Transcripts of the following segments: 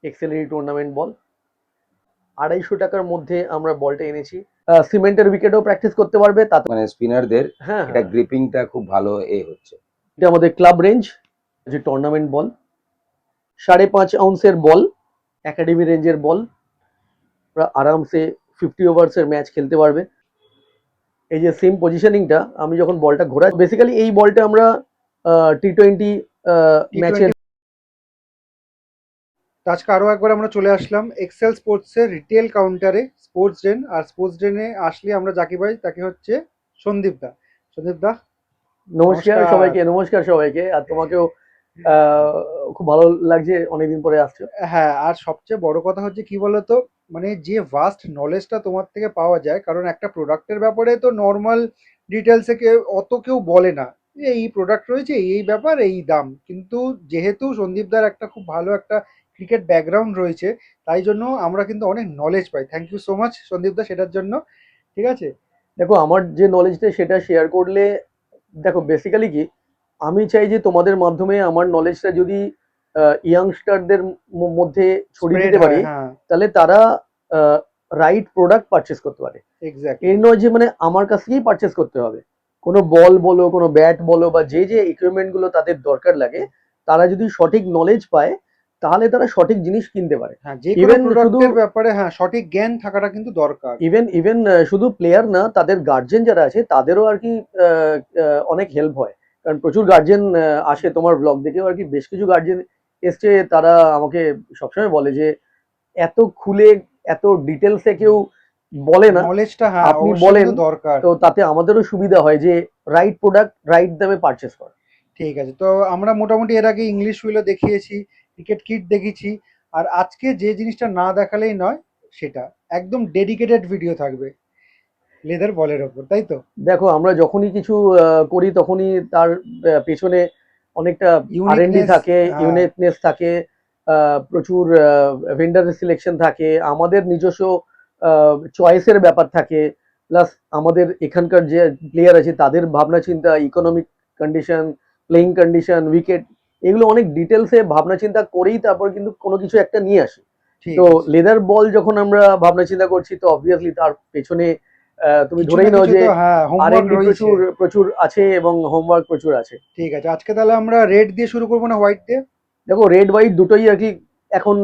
এক্সেলারি tournament বল। 250 টাকার মধ্যে আমরা বলটা এনেছি। সিমেন্টের উইকেটও প্র্যাকটিস করতে পারবে তাতে। মানে স্পিনারদের হ্যাঁ এটা হ্যাঁ, গ্রিপিংটা খুব ভালো হচ্ছে। এটা আমাদের ক্লাব রেঞ্জ, যে টুর্নামেন্ট বল, 5.5 আউন্সের বল, একাডেমি রেঞ্জের বল। আরামসে 50 ওভার্সের ম্যাচ খেলতে পারবে। এই যে সেম পজিশনিংটা, আমি যখন বলটা ঘোরা, বেসিক্যালি এই বলটা আমরা টি-20 ম্যাচের। আজকে আরো একবার আমরা চলে আসলাম এক্সেল স্পোর্টসের রিটেল কাউন্টারে, স্পোর্টস ডেন। আর স্পোর্টস ডেনে আসলে আমরা যাকে পাই তাকে হচ্ছে সন্দীপ দা। সন্দীপ দা, নমস্কার নমস্কার। সবাইকে, নমস্কার সবাইকে, আর তোমাকেও আহ, খুব ভালো লাগছে অনেকদিন পরে আসছো। হ্যাঁ, আর সবচেয়ে বড় কথা হচ্ছে কি বলতো, মানে যে ভাস্ট নলেজটা তোমার থেকে পাওয়া যায়, কারণ একটা প্রোডাক্টের ব্যাপারে তো নর্মাল ডিটেলসে অত কেউ বলে না যে এই প্রোডাক্ট রয়েছে, এই ব্যাপার, এই দাম। কিন্তু যেহেতু সন্দীপদার একটা খুব ভালো একটা ক্রিকেট ব্যাকগ্রাউন্ড রয়েছে, তাই জন্য আমরা কিন্তু অনেক নলেজ পাই। থ্যাংক ইউ সো মাচ সন্দীপদা সেটার জন্য। ঠিক আছে। দেখো, আমার যে নলেজটা সেটা শেয়ার করলে, দেখো বেসিক্যালি কি, আমি চাই যে তোমাদের মাধ্যমে আমার নলেজটা যদি ইয়াংস্টারদের মধ্যে ছড়িয়ে স্প্রেড দিতে হয়, পারি, হ্যাঁ। তাহলে তারা রাইট প্রোডাক্ট পারচেস করতে পারে। এক্স্যাক্টলি। এর নয় যে মানে আমার কাছ থেকেই পারচেস করতে হবে। কোনো বল বলো, কোনো ব্যাট বলো, বা যে যে ইকুইপমেন্ট গুলো তাদের দরকার লাগে, তারা যদি সঠিক নলেজ পায়, তাহলে তারা সঠিক জিনিস কিনতে পারে। হ্যাঁ, যে কোনো ইভেন শুধু প্রোডাক্টের ব্যাপারে হ্যাঁ সঠিক জ্ঞান থাকাটা কিন্তু দরকার। ইভেন ইভেন শুধু প্লেয়ার না, তাদের গার্জেন যারা আছে তাদেরও আর কি অনেক হেল্প হয়। কারণ প্রচুর গার্জেন আসে তোমার ব্লগ দেখেও আর কি, বেশ কিছু গার্জেন এসছে, তারা আমাকে সবসময় বলে যে এত খুলে, এত ডিটেলসে কেউ বলে না, নলেজটা হ্যাঁ আপনি অবশ্যই বলেন। কিন্তু দরকার। তো তাতে আমাদেরও সুবিধা হয় যে রাইট প্রোডাক্ট রাইট দামে পারচেস করা। ঠিক আছে, তো আমরা মোটামুটি এর আগে ইংলিশ হুইলও দেখিয়েছি, ক্রিকেট কিট দেখেছি। আর আজকে যে জিনিসটা না দেখালেই নয়, সেটা একদম ডেডিকেটেড ভিডিও থাকবে লেদার বলের ওপর, তাই তো? দেখো, আমরা যখনই কিছু করি তখনই তার পেছনে অনেকটা আর&ডি ইউনিকনেস। থাকে, হ্যাঁ। ইউনিকনেস থাকে, প্রচুর ভেন্ডার সিলেকশন থাকে, আমাদের নিজস্ব চয়েসের ব্যাপার থাকে, প্লাস আমাদের এখানকার যে প্লেয়ার আছে তাদের ভাবনা চিন্তা, economic condition, playing condition, wicket, এগুলো অনেক ডিটেলসে ভাবনা চিন্তা করেই তারপর কিন্তু কোনো কিছু একটা নিয়ে আসি। ঠিক তো আছে। লেদার বল যখন আমরা ভাবনা চিন্তা করছি, তো অবভিয়াসলি তার পেছনে তুমি কিছু না ধরেই নাও কিছু যে তো হ্যাঁ হোমওয়ার্ক আর&ডি রয়েছে। প্রচুর প্রচুর আছে এবং হোমওয়ার্ক প্রচুর আছে। ঠিক আছে, আজকে তাহলে আমরা রেড দিয়ে শুরু করবো না হোয়াইট দিয়ে? দেখো, রেড হোয়াইট দুটোই আর কি এখন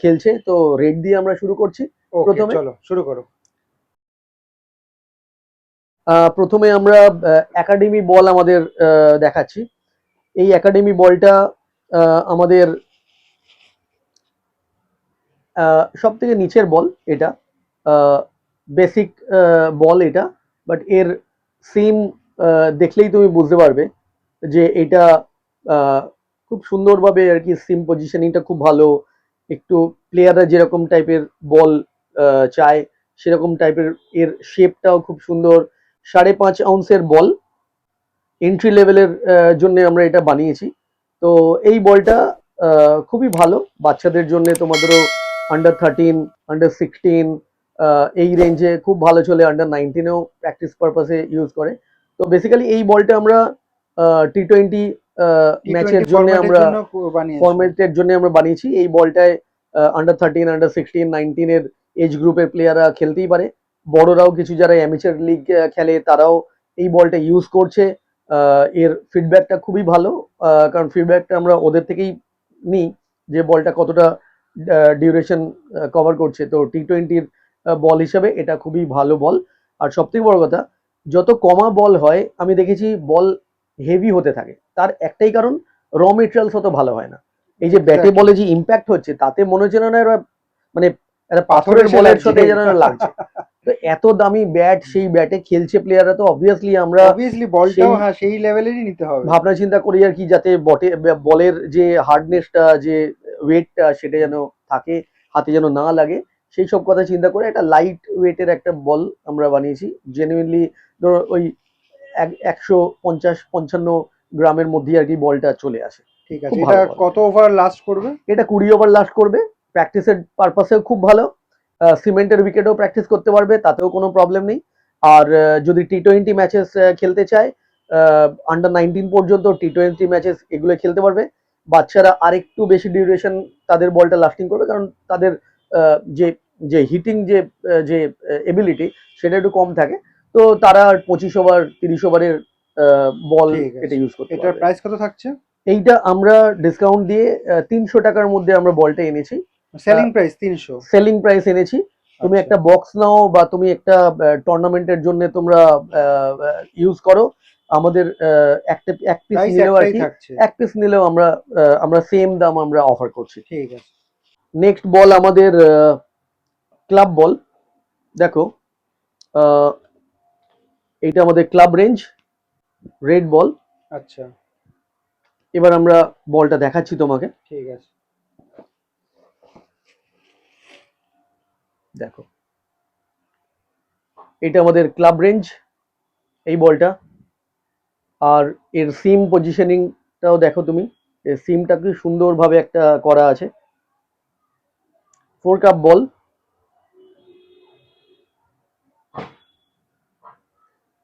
খেলছে, তো রেড দিয়ে আমরা শুরু করছি। ওকে, প্রথমে চলো শুরু করো। প্রথমে আমরা একাডেমি বল আমাদের দেখাচ্ছি। এই একাডেমি বলটা আমাদের সব থেকে নিচের বল এটা, বেসিক বল এটা, বাট এর সিম দেখলেই তুমি বুঝতে পারবে যে এটা আহ, খুব সুন্দরভাবে আর কি, সিম পজিশনিংটা খুব ভালো। একটু প্লেয়াররা যেরকম টাইপের বল চায় সেরকম টাইপের, এর শেপটাও খুব সুন্দর। 5.5 আউন্সের বল, এন্ট্রি লেভেলের জন্য আমরা এটা বানিয়েছি। তো এই বলটা খুবই ভালো বাচ্চাদের জন্য, তোমাদেরও আন্ডার 13, আন্ডার 16, এই রেঞ্জে খুব ভালো চলে, আন্ডার 19-এও প্র্যাকটিস পারপাসে ইউজ করে। তো বেসিক্যালি এই বলটা আমরা টি-20 ম্যাচের টি-20 জন্য ফরম্যাটের আমরা জন্য বানিয়েছো? ফরম্যাটের জন্য আমরা বানিয়েছি। এই বলটায় আন্ডার 13, আন্ডার 16, 19-এর এজ গ্রুপের প্লেয়াররা খেলতেই পারে। বড়রাও কিছু যারা অ্যামেচার লিগ খেলে তারাও এই বলটা ইউজ করছে। এর ফিডব্যাকটা খুবই ভালো, কারণ ফিডব্যাকটা আমরা ওদের থেকেই নিই যে বলটা কতটা ডিউরেশন কভার করছে। তো টি-20-র বল হিসাবে এটা খুবই ভালো বল। আর সব থেকে বড় কথা, যত কমা বল হয় আমি দেখেছি বল হেভি হতে থাকে, তার একটাই কারণ, র মেটেরিয়ালস অত ভালো হয় না। এই যে ব্যাটে এক্স্যাক্টলি। বলে যে ইম্প্যাক্ট হচ্ছে, তাতে মনে হচ্ছে না এরা মানে একটা পাথর পাথরের এসে বলের লাগছে। সাথে যেন লাগছে। তো এত দামি ব্যাট, সেই ব্যাটে খেলছে প্লেয়াররা, তো অবভিয়াসলি আমরা অবভিয়াসলি বলটাও সেই হ্যাঁ সেই লেভেলেরই নিতে হবে। ভাবনা চিন্তা করি আর কি, যাতে বলের যে হার্ডনেসটা, যে ওয়েটটা, সেটা যেন থাকে, হাতে যেন না লাগে। সেই সব কথা চিন্তা করে একটা লাইট ওয়েটের একটা বল আমরা বানিয়েছি। জেনুইনলি ধরো ওই 150-55 গ্রামের মধ্যে আর কি বলটা চলে আসে। ঠিক খুব আছে, এটা ভালো বল। কত ওভার লাস্ট করবে? এটা 20 ওভার লাস্ট করবে, প্র্যাকটিসের পারপাসেও খুব ভালো। সিমেন্টের উইকেটও প্র্যাকটিস করতে পারবে, তাতেও কোনো প্রবলেম নেই। আর যদি টি-20 ম্যাচেস খেলতে চায়, আন্ডার 19 পর্যন্ত টি-20 ম্যাচেস এগুলো খেলতে পারবে। বাচ্চারা আরেকটু বেশি ডিউরেশন তাদের বলটা লাস্টিং করবে, কারণ তাদের যে যে হিটিং যে এবিলিটি সেটা একটু কম থাকে। তো তারা 25 ওভার 30 ওভারের বল ঠিক এটা আছে। ইউজ করতে এটার পারবে। প্রাইস কত থাকছে? এইটা আমরা ডিসকাউন্ট দিয়ে 300 টাকার মধ্যে আমরা বলটা এনেছি। Selling price 300? সেলিং প্রাইস এনেছি। তুমি আচ্ছা, একটা বক্স নাও বা তুমি একটা টুর্নামেন্টের জন্য তোমরা ইউজ করো, আমাদের এক পিস প্রাইস নিলেও আর একটাই কি, থাকছে। এক পিস নিলেও আমরা সেম দাম আমরা অফার করছি। ঠিক আছে। নেক্সট বল আমাদের ক্লাব বল। দেখো, আহ, এইটা আমাদের ক্লাব রেঞ্জ রেড বল। আচ্ছা, এবার আমরা বলটা দেখাচ্ছি তোমাকে। ঠিক আছে। দেখো, এটা আমাদের ক্লাব রেঞ্জ এই বলটা। আর এর সিম পজিশনিংটাও দেখো তুমি, এর সিমটাকে সুন্দরভাবে একটা করা আছে। 4 কাপ বল।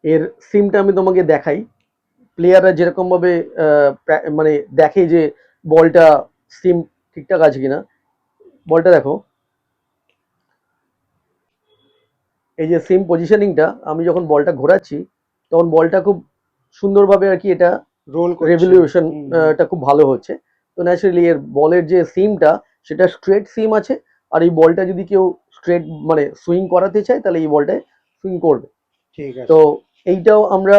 এর সিমটা আমি তোমাকে দেখাই, প্লেয়াররা যেরকম ভাবে মানে দেখে যে বলটা সিম ঠিকঠাক আছে কিনা। বলটা দেখো, এই যে সিম পজিশনিংটা, আমি যখন বলটা ঘোরাচ্ছি তখন বলটা খুব সুন্দরভাবে আর কি এটা রোল করছে। রেভলিউশন হুম, হুম। টা খুব ভালো হচ্ছে। তো ন্যাচারালি এর বলের যে সিমটা সেটা স্ট্রেট সিম আছে। আর এই বলটা যদি কেউ স্ট্রেট মানে সুইং করাতে চায় তাহলে এই বলটায় সুইং করবে। ঠিক তো আছে। এইটাও আমরা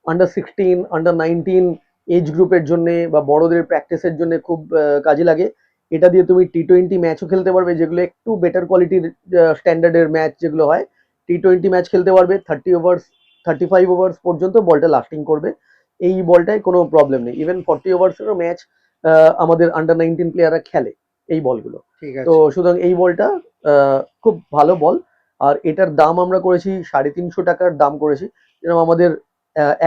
আন্ডার 16 আন্ডার 19 এজ গ্রুপের জন্য বা বড়দের প্র্যাকটিসের জন্য খুব কাজে লাগে। এটা দিয়ে তুমি টি-20 ম্যাচও খেলতে পারবে, যেগুলো একটু বেটার কোয়ালিটির স্ট্যান্ডার্ডের ম্যাচ যেগুলো হয়, টি-20 ম্যাচ খেলতে পারবে। 30 ওভার্স 35 ওভার্স পর্যন্ত বলটা লাস্টিং করবে। এই বলটায় কোনো প্রবলেম নেই। ইভেন 40 ওভার্সেরও ম্যাচ আমাদের আন্ডার 19 প্লেয়াররা খেলে এই বলগুলো। ঠিক তো আছে। সুতরাং এই বলটা খুব ভালো বল। আর এটার দাম আমরা করেছি 350 টাকার দাম করেছি। যেরকম আমাদের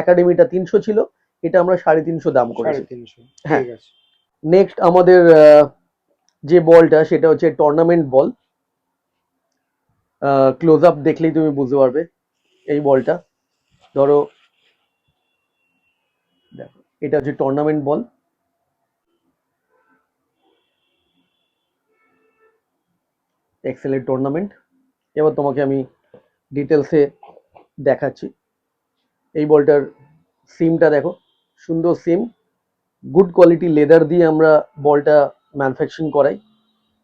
একাডেমিটা 300 ছিল, এটা আমরা 350 দাম করেছি। 350? হ্যাঁ। ঠিক আছে। নেক্সট আমাদের যে বলটা সেটা হচ্ছে টুর্নামেন্ট বল। ক্লোজ আপ দেখলেই তুমি বুঝতে পারবে এই বলটা। ধরো, দেখো, এটা হচ্ছে টুর্নামেন্ট বল। এক্সেলের টুর্নামেন্ট। এবার তোমাকে আমি ডিটেলসে দেখাচ্ছি। এই বলটার সিমটা দেখো, সুন্দর সিম, গুড কোয়ালিটি লেদার দিয়ে আমরা বলটা ম্যানুফ্যাকচারিং করাই।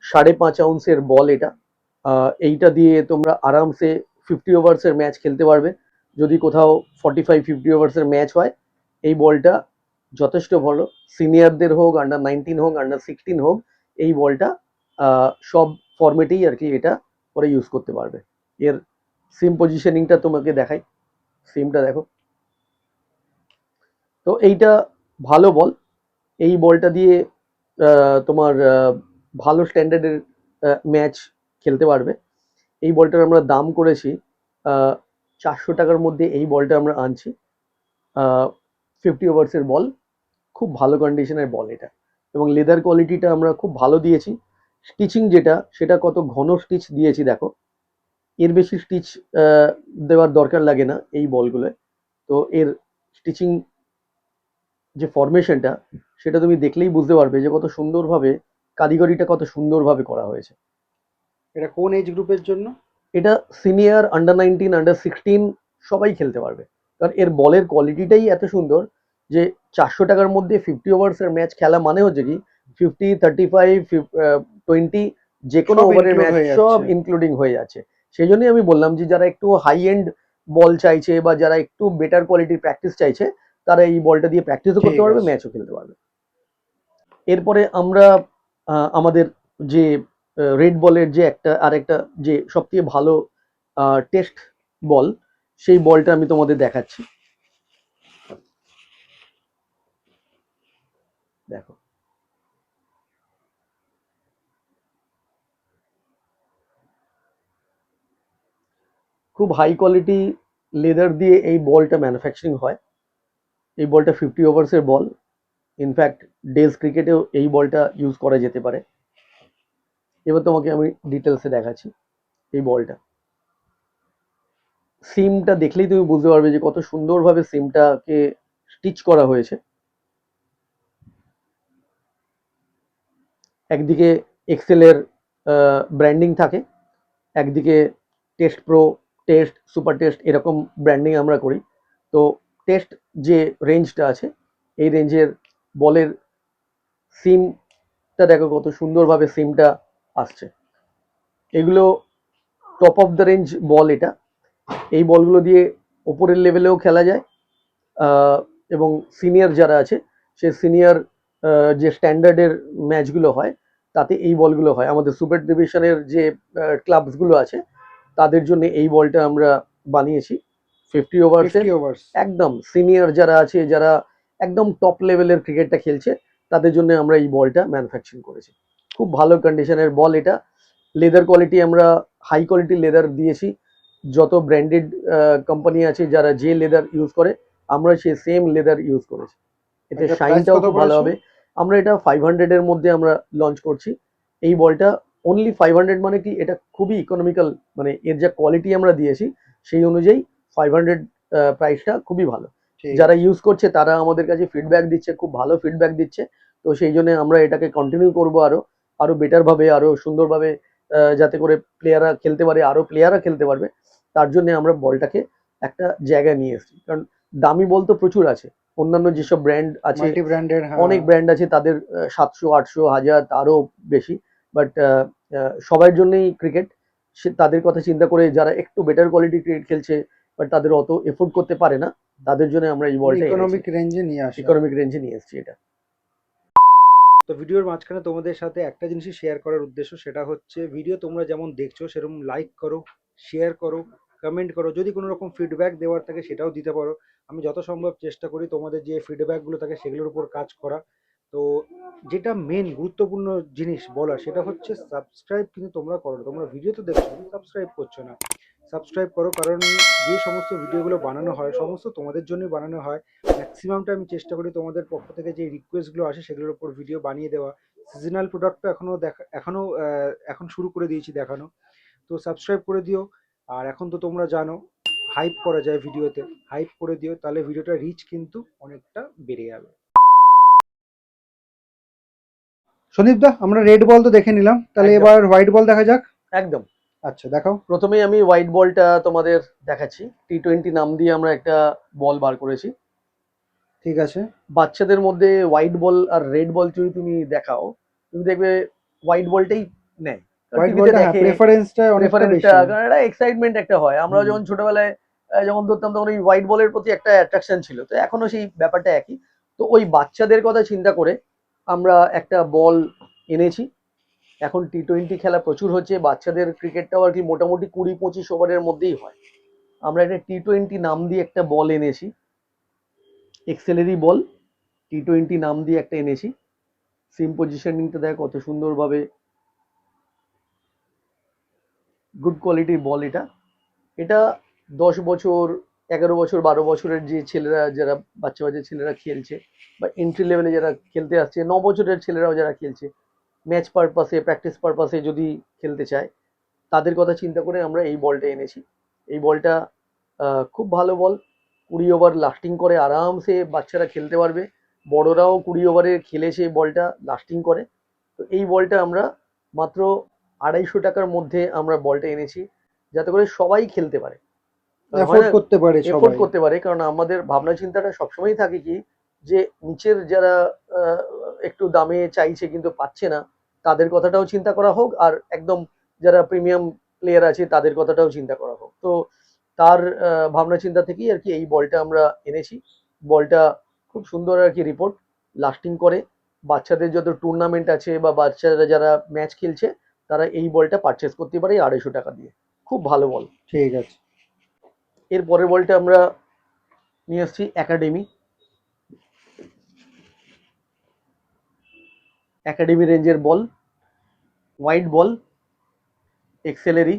5.5 আউন্সের বল এটা। এইটা দিয়ে তোমরা আরামসে 50 ওভার্সের ম্যাচ খেলতে পারবে। যদি কোথাও 45-50 ওভার্সের ম্যাচ হয়, এই বলটা যথেষ্ট ভালো। সিনিয়রদের হোক, আন্ডার 19 হোক, আন্ডার 16 হোক, এই বলটা সব ফরম্যাটেই আর কি এটা পরে ইউজ করতে পারবে। এর সিম পজিশনিংটা তোমাকে দেখাই, সিমটা দেখো। তো এইটা ভালো বল। এই বলটা দিয়ে তোমার ভালো স্ট্যান্ডার্ডের ম্যাচ খেলতে পারবে। এই বলটার আমরা দাম করেছি 400 টাকার মধ্যে। এই বলটা আমরা আনছি। 50 ওভার্সের বল, খুব ভালো কন্ডিশনের বল এটা, এবং লেদার কোয়ালিটিটা আমরা খুব ভালো দিয়েছি। স্টিচিং যেটা, সেটা কত ঘন স্টিচ দিয়েছি দেখো। এর বেশি স্টিচ দেওয়ার দরকার লাগে না এই বলগুলোয়। তো এর স্টিচিং যে ফরমেশনটা, সেটা তুমি দেখলেই বুঝতে পারবে যে কত সুন্দরভাবে কারিগরিটা কত সুন্দরভাবে করা হয়েছে। এটা কোন এজ গ্রুপের জন্য? এটা সিনিয়র, আন্ডার 19, আন্ডার 16 সবাই খেলতে পারবে। কারণ এর বলের কোয়ালিটিটাই এত সুন্দর যে 400 টাকার মধ্যে 50 ওভার্সের ম্যাচ খেলা মানে হচ্ছে কি 50, 35, 20 যে কোনো সব ওভারের ইনক্লুড ম্যাচ হয়ে সব যাচ্ছে। ইনক্লুডিং হয়ে যাচ্ছে। সেই জন্যই আমি বললাম যে যারা একটু হাই এন্ড বল চাইছে বা যারা একটু বেটার কোয়ালিটির প্র্যাকটিস চাইছে, তারা এই বলটা দিয়ে প্র্যাকটিসও করতে ঠিক পারবে, আছে। ম্যাচও খেলতে পারবে। এরপরে আমরা আমাদের যে রেড বলের যে একটা আরেকটা যে সবথেকে ভালো টেস্ট বল, সেই বলটা আমি তোমাদের দেখাচ্ছি। দেখো, খুব হাই কোয়ালিটি লেদার দিয়ে এই বলটা ম্যানুফ্যাকচারিং হয়। এই বলটা 50 ওভার্সের বল। ইনফ্যাক্ট ডেজ ক্রিকেটেও এই বলটা ইউজ করা যেতে পারে। এবার তোমাকে আমি ডিটেলসে দেখাচ্ছি এই বলটা। সিমটা দেখলেই তুমি বুঝতে পারবে যে কত সুন্দরভাবে সিমটাকে স্টিচ করা হয়েছে। একদিকে এক্সেলের ব্র্যান্ডিং থাকে, একদিকে test pro, test, super test এরকম ব্র্যান্ডিং আমরা করি। তো টেস্ট যে রেঞ্জটা আছে, এই রেঞ্জের বলের সিমটা দেখো কত সুন্দরভাবে সিমটা আসছে। এগুলো টপ অফ দ্য রেঞ্জ বল। এটা এই বলগুলো দিয়ে ওপরের লেভেলেও খেলা যায়, এবং সিনিয়র যারা আছে সে সিনিয়র যে স্ট্যান্ডার্ডের ম্যাচগুলো হয় তাতে এই বলগুলো হয়। আমাদের সুপার ডিভিশনের যে ক্লাবসগুলো আছে তাদের জন্য এই বলটা আমরা বানিয়েছি 50 ওভার্সের। 50 ওভার্স। একদম সিনিয়র যারা আছে, যারা একদম টপ লেভেলের ক্রিকেটটা খেলছে, তাদের জন্য আমরা এই বলটা ম্যানুফ্যাকচারিং করেছি। খুব ভালো কন্ডিশনের বল এটা। লেদার কোয়ালিটি আমরা হাই কোয়ালিটি লেদার দিয়েছি। যত ব্র্যান্ডেড কোম্পানি আছে যারা যে লেদার ইউজ করে, আমরা সেই সেম লেদার ইউজ করেছি। এতে এটা প্রাইস শাইনটাও কত খুব ভালো পড়েছে? হবে। আমরা এটা 500 এর মধ্যে আমরা লঞ্চ করছি। এই বলটা অনলি 500 মানে কি, এটা খুবই ইকোনমিক্যাল, মানে এর যা কোয়ালিটি আমরা দিয়েছি সেই অনুযায়ী 500 প্রাইসটা খুবই ভালো। ঠিক যারা আছে। ইউজ করছে তারা আমাদের কাছে ফিডব্যাক দিচ্ছে, খুব ভালো ফিডব্যাক দিচ্ছে। তো সেই জন্য আমরা এটাকে কন্টিনিউ করব আরো আরো বেটার ভাবে, আরো সুন্দরভাবে, যাতে করে প্লেয়াররা খেলতে পারে, আরো প্লেয়াররা খেলতে পারবে। তার জন্য আমরা বলটাকে একটা জায়গায় নিয়ে এসেছি। কারণ দামি বল তো প্রচুর আছে, অন্যান্য যেসব ব্র্যান্ড আছে, মাল্টি ব্র্যান্ডেড, হ্যাঁ। অনেক ব্র্যান্ড আছে, তাদের 700, 800, 1000 তারও বেশি। বাট সবার জন্যই ক্রিকেট, সে তাদের কথা চিন্তা করে যারা একটু বেটার কোয়ালিটি ক্রিকেট খেলছে বাট তাদের অত এফোর্ড করতে পারে না, তাদের জন্য আমরা এই বলটা এনেছি। ইকোনমিক রেঞ্জে নিয়ে আসা। ইকোনমিক রেঞ্জে নিয়ে এসেছি এটা। তো ভিডিওর মাঝখানে তোমাদের সাথে একটা জিনিসই শেয়ার করার উদ্দেশ্য, সেটা হচ্ছে ভিডিও তোমরা যেমন দেখছো সেরকম লাইক করো, শেয়ার করো, কমেন্ট করো। যদি কোনো রকম ফিডব্যাক দেওয়ার থাকে সেটাও দিতে পারো। আমি যত সম্ভব চেষ্টা করি তোমাদের যে ফিডব্যাকগুলো থাকে সেগুলোর উপর কাজ করা। তো যেটা মেন গুরুত্বপূর্ণ জিনিস বলার, সেটা হচ্ছে সাবস্ক্রাইব কিন্তু তোমরা করো না। তোমরা ভিডিও তো দেখছো কিন্তু সাবস্ক্রাইব করছো না। সাবস্ক্রাইব করো, কারণ যে সমস্ত ভিডিওগুলো বানানো হয় সমস্ত তোমাদের জন্যই বানানো হয়। ম্যাক্সিমামটা আমি চেষ্টা করি তোমাদের পক্ষ থেকে যে রিকোয়েস্টগুলো আসে সেগুলোর উপর ভিডিও বানিয়ে দেওয়া। সিজনাল প্রোডাক্টটা এখন শুরু করে দিয়েছি দেখানো। তো সাবস্ক্রাইব করে দিও। আর এখন তো তোমরা জানো হাইপ করা যায় ভিডিওতে, হাইপ করে দিও, তাহলে ভিডিওটা রিচ কিন্তু অনেকটা বেড়ে যাবে। সন্দীপ দা, আমরা রেড বল তো দেখে নিলাম, তাহলে একদম। এবার হোয়াইট বল দেখা যাক। একদম। আচ্ছা, দেখাও। প্রথমেই আমি হোয়াইট বলটা তোমাদের দেখাচ্ছি। T20 নাম দিয়ে আমরা একটা বল বার করেছি। ঠিক আছে। বাচ্চাদের মধ্যে হোয়াইট বল আর রেড বল যদি তুমি দেখাও, তুমি দেখবে হোয়াইট বলটাই নেয়। কারণ হোয়াইট টিভিতে বলটা, হ্যাঁ, দেখে, প্রেফারেন্সটা অনেকটা প্রেফারেন্সটা, বেশি। কারণ একটা এক্সাইটমেন্ট একটা হয়। আমরা হুম। যখন ছোটবেলায় যখন ধরতাম তখন ওই হোয়াইট বলের প্রতি একটা অ্যাট্রাকশন ছিল। তো এখনো সেই ব্যাপারটা একই। তো ওই বাচ্চাদের কথা চিন্তা করে আমরা একটা বল এনেছি। এখন T20 খেলা প্রচুর হচ্ছে, বাচ্চাদের ক্রিকেটটাও আর কি মোটামুটি 20-25 ওভারের মধ্যেই হয়। আমরা একটা T20 নাম দিয়ে একটা বল এনেছি, এক্সেলেরই বল, T20 নাম দিয়ে একটা এনেছি। সিম পজিশনিংটা দেখ কত সুন্দরভাবে, গুড কোয়ালিটির বল এটা। এটা 10 বছর, 11 বছর, 12 বছরের যে ছেলেরা, যারা বাচ্চা বাচ্চা ছেলেরা খেলছে, বা এন্ট্রি লেভেলে যারা খেলতে আসছে, 9 বছরের ছেলেরাও যারা খেলছে, ম্যাচ পারপাসে, প্র্যাকটিস পারপাসে যদি খেলতে চায়, তাদের কথা চিন্তা করে আমরা এই বলটা এনেছি। এই বলটা খুব ভালো বল, 20 ওভার লাস্টিং করে, আরামসে বাচ্চারা খেলতে পারবে। বড়রাও 20 ওভারে খেলে সেই বলটা লাস্টিং করে। তো এই বলটা আমরা মাত্র 250 টাকার মধ্যে আমরা বলটা এনেছি, যাতে করে সবাই খেলতে পারে। কারণ হয় অ্যাফোর্ড না, করতে পারে এফোর্ড সবাই। করতে পারে। কারণ আমাদের ভাবনা চিন্তাটা সবসময় থাকে কি, যে নিচের যারা আহ, একটু দামে চাইছে কিন্তু পাচ্ছে না, তাদের কথাটাও চিন্তা করা হোক, আর একদম যারা প্রিমিয়াম প্লেয়ার আছে তাদের কথাটাও চিন্তা করা হোক। তো তার ভাবনা চিন্তা থেকেই আর কি এই বলটা আমরা এনেছি। বলটা খুব সুন্দর আর কি, রিপোর্ট, লাস্টিং করে। বাচ্চাদের যত টুর্নামেন্ট আছে বা বাচ্চারা যারা ম্যাচ খেলছে, তারা এই বলটা পারচেস করতে পারে 250 টাকা দিয়ে। খুব ভালো বল। ঠিক আছে। এর পরের বলটা আমরা নিয়ে এসেছি একাডেমি। একাডেমি রেঞ্জের বল, হোয়াইট বল, এক্সেলেরই।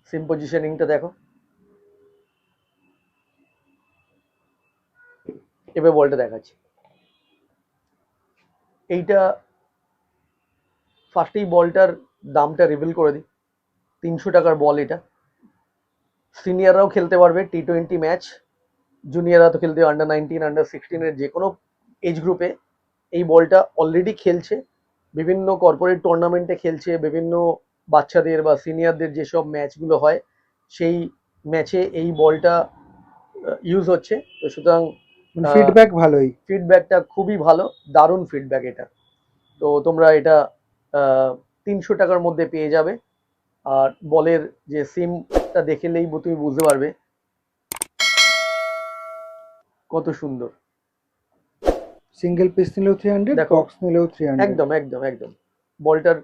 সিম পজিশনিংটা দেখো। এবার বলটা দেখাচ্ছি। এইটা ফার্স্টেই বলটার দামটা রিভিল করে দিই। 300 টাকার বল এটা। সিনিয়ররাও খেলতে পারবে T20 ম্যাচ, জুনিয়ররা তো খেলতে, আন্ডার 19, আন্ডার 16 এর যে কোনো এজ গ্রুপে এই বলটা অলরেডি খেলছে, বিভিন্ন কর্পোরেট টুর্নামেন্টে খেলছে, বিভিন্ন বাচ্চাদের বা সিনিয়রদের যেসব ম্যাচগুলো হয় সেই ম্যাচে এই বলটা ইউজ হচ্ছে। তো সুতরাং ফিডব্যাক ভালোই। ফিডব্যাকটা খুবই ভালো, দারুণ ফিডব্যাক এটা। তো তোমরা এটা 300 টাকার মধ্যে পেয়ে যাবে। আর বলের যে সিমটা দেখলেই তুমি বুঝতে পারবে কত সুন্দর। সিঙ্গেল পিস নিলেও 300, দেখো, বক্স নিলেও 300। একদম একদম একদম বলটার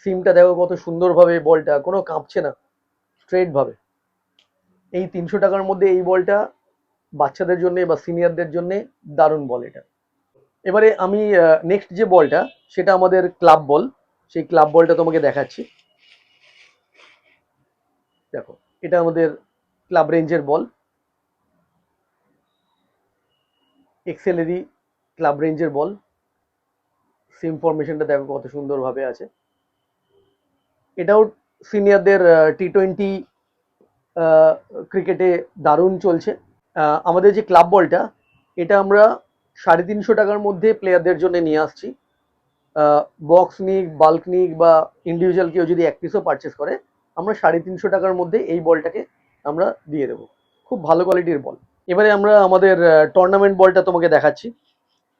সিমটা দেখো কত সুন্দরভাবে, বলটা কোনো কাঁপছে না, স্ট্রেট ভাবে। এই 300 টাকার মধ্যে এই বলটা বাচ্চাদের জন্য বা সিনিয়রদের জন্য দারুণ বল এটা। এবারে আমি নেক্সট যে বলটা সেটা আমাদের ক্লাব বল, সেই ক্লাব বলটা তোমাকে দেখাচ্ছি। দেখো, এটা আমাদের ক্লাব রেঞ্জের বল, এক্সেলেরই ক্লাব রেঞ্জের বল। সিম ফরমেশনটা দেখো কত সুন্দরভাবে আছে। এটাও সিনিয়রদের T20 ক্রিকেটে দারুণ চলছে। আমাদের যে ক্লাব বলটা, এটা আমরা 350 টাকার মধ্যে প্লেয়ারদের জন্য নিয়ে আসছি। বক্স নিক, বাল্ক নিক বা ইন্ডিভিজুয়াল কেউ যদি এক পিসও পারচেস করে, আমরা 350 টাকার মধ্যে এই বলটাকে আমরা দিয়ে দেবো। খুব ভালো কোয়ালিটির বল। এবারে আমরা আমাদের টুর্নামেন্ট বলটা তোমাকে দেখাচ্ছি।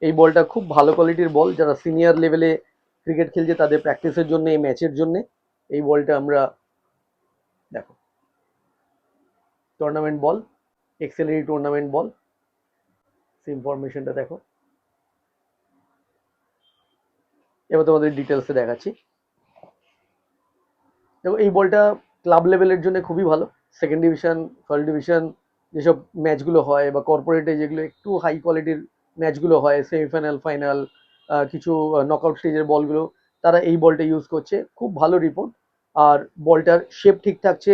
এই বলটা খুব ভালো কোয়ালিটির বল, যারা সিনিয়র লেভেলে ক্রিকেট খেলছে তাদের প্র্যাকটিসের জন্য, এই ম্যাচের জন্য এই বলটা আমরা, দেখো, টুর্নামেন্ট বল, এক্সেলারি টুর্নামেন্ট বল। ইনফরমেশনটা দেখো। এবার তোমাদের ডিটেলসে দেখাচ্ছি। দেখো, এই বলটা ক্লাব লেভেলের জন্য খুবই ভালো। সেকেন্ড ডিভিশন, ফার্স্ট ডিভিশন যেসব ম্যাচগুলো হয় বা কর্পোরেটে যেগুলো একটু হাই কোয়ালিটির ম্যাচগুলো হয়, সেমিফাইনাল, ফাইনাল, কিছু নকআউট স্টেজের বলগুলো, তারা এই বলটা ইউজ করছে। খুব ভালো রিপোর্ট। আর বলটার শেপ ঠিক থাকছে,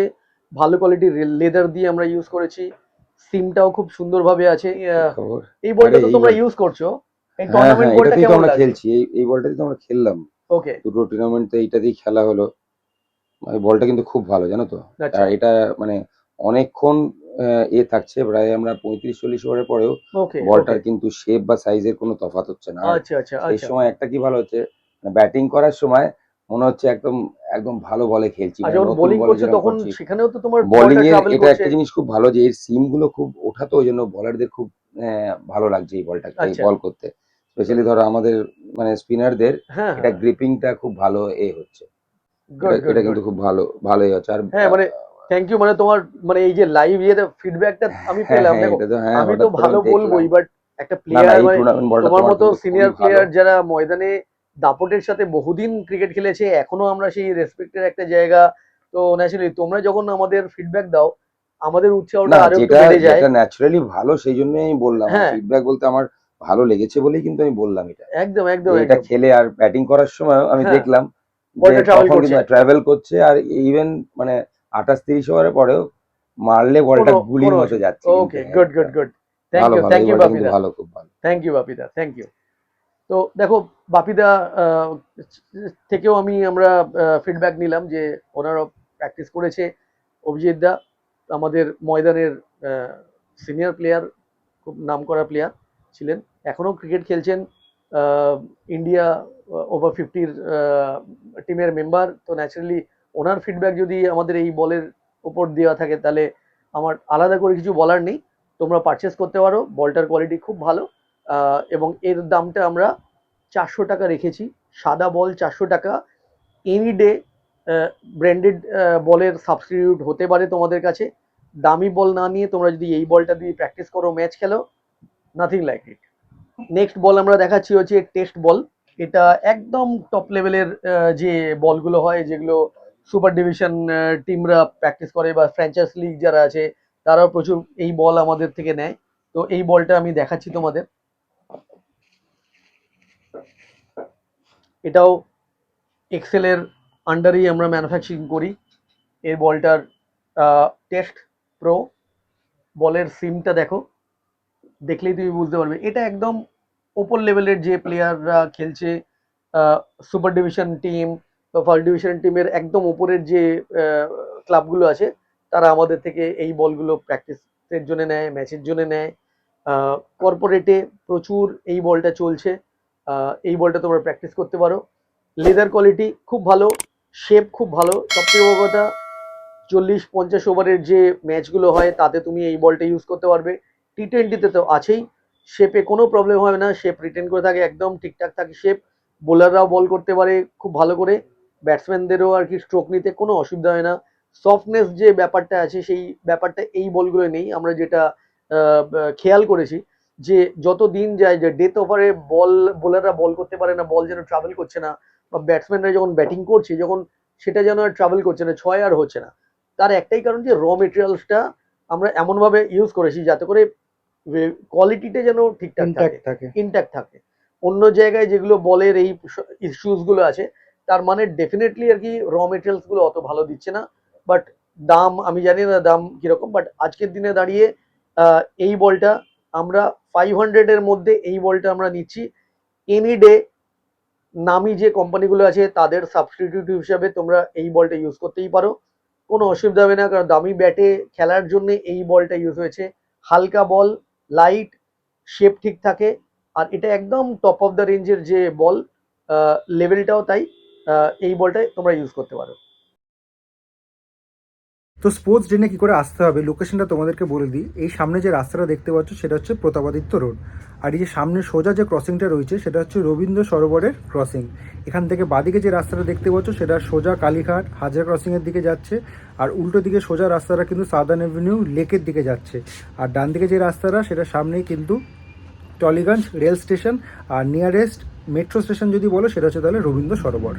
ভালো কোয়ালিটির লেদার দিয়ে আমরা ইউজ করেছি। সিমটাও খুব সুন্দরভাবে আছে। খবর। এই বলটা আরে তো এই তোমরা বল, ইউজ করছো, এই হ্যাঁ টুর্নামেন্ট হ্যাঁ, বলটা এটাতেই তো কেমন আমরা লাগছে? খেলছি, এই বলটাতেই তো আমরা খেললাম। ওকে, দুটো টুর্নামেন্টে এইটাতেই খেলা হলো। এই বলটা কিন্তু খুব ভালো, জানো তো। আচ্ছা, আর এটা মানে অনেকক্ষণ থাকছে, প্রায় আমরা 35-40 ওভারের পরেও ওকে, ওকে, বলটার কিন্তু শেপ বা সাইজের কোনো তফাৎ হচ্ছে না। আর আচ্ছা, আচ্ছা, সেই আচ্ছা, সময় একটা কি ভালো হচ্ছে, ব্যাটিং করার সময় মনে হচ্ছে একদম একদম ভালো বলে খেলছি, আর মানে যখন নতুন বোলিং বলে করছো যেরকম তখন করছি। সেখানেও তো তোমার বোলিং বলটা এর ট্রাভেল এটা করছে। একটা জিনিস খুব ভালো যে এর সিম গুলো খুব ওঠাতো, ওই জন্য বলারদের খুব ভালো লাগছে এই বলটাকে, এই আচ্ছা, বল করতে। স্পেশালি ধরো আমাদের মানে স্পিনারদের হ্যাঁ, এটা হ্যাঁ, গ্রিপিংটা খুব ভালো হচ্ছে। এটা গুড, গুড, এটা গুড। কিন্তু খুব ভালোই হচ্ছে। আর হ্যাঁ, মানে থ্যাংক ইউ, মানে তোমার মানে এই যে লাইভ ইয়েতে ফিডব্যাকটা আমি হ্যাঁ পেলাম। হ্যাঁ, দেখো, এটা তো হ্যাঁ, আমি তো হঠাৎ করে ভালো আমি দেখলাম। বলবোই, বাট একটা না না, প্লেয়ার এই মানে টুর্নামেন্ট বলটা তোমার তোমার মতো কিন্তু খুবই সিনিয়র ভালো। প্লেয়ার যারা ময়দানে দাপটের সাথে বহুদিন ক্রিকেট খেলেছে, এখনো আমরা সেই রেসপেক্টের একটা জায়গা। তো ন্যাচারালি তোমরা যখন আমাদের ফিডব্যাক দাও, আমাদের উৎসাহটা না, আরো একটু যেটা বেড়ে যায়। যেটা ন্যাচারালি ভালো সেই জন্যই আমি বললাম, আমার হ্যাঁ, ফিডব্যাক বলতে আমার ভালো লেগেছে বলেই কিন্তু আমি বললাম এটা। একদম একদম যে এটা একদম। খেলে আর ব্যাটিং করার সময় আমি হ্যাঁ, দেখলাম যে বলটা ট্রাভেল তখন করছে, কিন্তু ট্রাভেল করছে, আর ইভেন মানে 28-30 ওভারের পরেও মারলে বলটা কোনো গুলির কোনো মতো অসুবিধা। যাচ্ছে কিন্তু ওকে, গুড, গুড, একদম। গুড। ভালো ভালো, থ্যাংক এই ইউ বলটা কিন্তু বাপিদা, ভালো, খুব ভালো। থ্যাংক ইউ বাপিদা, থ্যাংক ইউ। তো দেখো, বাপিদা থেকেও আমরা ফিডব্যাক নিলাম যে ওনারা প্র্যাকটিস করেছে। অভিজিৎ দা আমাদের ময়দানের সিনিয়র প্লেয়ার, খুব নামকরা প্লেয়ার ছিলেন, এখনো ক্রিকেট খেলছেন। ইন্ডিয়া ওভার 50 টিমের মেম্বার। তো ন্যাচারালি ওনার ফিডব্যাক যদি আমাদের এই বলের ওপর দেওয়া থাকে, তাহলে আমার আলাদা করে কিছু বলার নেই। তোমরা পারচেস করতে পারো, বলটার কোয়ালিটি খুব ভালো। এবং এর দামটা আমরা 400 টাকা রেখেছি। সাদা বল 400 টাকা। এনি ডে ব্র্যান্ডেড বলের সাবস্টিটিউট হতে পারে তোমাদের কাছে। দামি বল না নিয়ে তোমরা যদি এই বলটা দিয়ে প্র্যাকটিস করো, ম্যাচ খেলো, নাথিং লাইক ইট। নেক্সট বল আমরা দেখাচ্ছি হচ্ছে টেস্ট বল। এটা একদম টপ লেভেলের যে বলগুলো হয়, যেগুলো সুপার ডিভিশন টিমরা প্র্যাকটিস করে বা ফ্র্যাঞ্চাইজ লিগ যারা আছে, তারাও প্রচুর এই বল আমাদের থেকে নেয়। তো এই বলটা আমি দেখাচ্ছি তোমাদের। এটাও এক্সেলের আন্ডারেই আমরা ম্যানুফ্যাকচারিং করি। এই বলটার টেস্ট প্রো বলের সিমটা দেখো, দেখলেই তুমি বুঝতে পারবে এটা একদম ওপর লেভেলের যে প্লেয়াররা খেলছে, সুপার ডিভিশন টিম বা ফার্স্ট ডিভিশন টিমের একদম ওপরের যে ক্লাবগুলো আছে, তারা আমাদের থেকে এই বলগুলো প্র্যাকটিসের জন্য নেয়, ম্যাচের জন্য নেয়। কর্পোরেটে প্রচুর এই বলটা চলছে। এই বলটা তোমরা প্র্যাকটিস করতে পারো। লেদার কোয়ালিটি খুব ভালো, শেপ খুব ভালো। সবথেকে বড় কথা, 40-50 ওভারের যে ম্যাচগুলো হয় তাতে তুমি এই বলটা ইউজ করতে পারবে। টি-20তে তো আছেই, শেপে কোনো প্রবলেম হবে না, শেপ রিটেন করে থাকে, একদম ঠিকঠাক থাকে শেপ। বোলাররাও বল করতে পারে খুব ভালো করে, ব্যাটসম্যানদেরও আর কি স্ট্রোক নিতে কোনো অসুবিধা হয় না। সফটনেস যে ব্যাপারটা আছে সেই ব্যাপারটা এই বলগুলো নেই। আমরা যেটা খেয়াল করেছি যে যত দিন যায়, যে ডেথ ওভারে বোলাররা বল করতে পারে না, বল যেন ট্রাভেল করছে না, বা ব্যাটসম্যানরা যখন ব্যাটিং করছে যখন সেটা যেন আর ট্রাভেল করছে না, ছয় আর হচ্ছে না। তার একটাই কারণ যে মেটেরিয়ালসটা আমরা এমনভাবে ইউজ করেছি যাতে করে কোয়ালিটিটা যেন ঠিকঠাক থাকে, ইনট্যাক্ট থাকে। ইনট্যাক্ট থাকে। অন্য জায়গায় যেগুলো বলের এই ইস্যুস গুলো আছে, তার মানে ডেফিনেটলি আর কি মেটেরিয়ালস গুলো অত ভালো দিচ্ছে না। বাট দাম আমি জানি না দাম কিরকম, বাট আজকের দিনে দাঁড়িয়ে এই বলটা আমরা 500 এর মধ্যে এই বলটা আমরা নিচ্ছি। এনি ডে নামি যে কোম্পানিগুলো আছে তাদের সাবস্টিটিউট হিসাবে তোমরা এই বলটা ইউজ করতেই পারো, কোনো অসুবিধা হবে না। কারণ দামি ব্যাটে খেলার জন্য এই বলটা ইউজ হয়েছে। হালকা বল, লাইট, শেপ ঠিক থাকে, আর এটা একদম টপ অফ দ্য রেঞ্জের যে বল, লেভেলটাও তাই। এই বলটাই তোমরা ইউজ করতে পারো। তো স্পোর্টস ড্রেনে কী করে আসতে হবে লোকেশনটা তোমাদেরকে বলে দিই। এই সামনে যে রাস্তাটা দেখতে পাচ্ছ সেটা হচ্ছে প্রতাপাদিত্য রোড, আর এই যে সামনে সোজা যে ক্রসিংটা রয়েছে সেটা হচ্ছে রবীন্দ্র সরোবরের ক্রসিং। এখান থেকে বাদিকে যে রাস্তাটা দেখতে পাচ্ছ সেটা সোজা কালীঘাট হাজার ক্রসিংয়ের দিকে যাচ্ছে, আর উল্টো দিকে সোজা রাস্তাটা কিন্তু সাদার্ন অ্যাভিনিউ লেকের দিকে যাচ্ছে। আর ডান দিকে যে রাস্তাটা সেটা সামনেই কিন্তু টলিগঞ্জ রেল স্টেশন, আর নিয়ারেস্ট মেট্রো স্টেশন যদি বলো সেটা হচ্ছে তাহলে রবীন্দ্র সরোবর।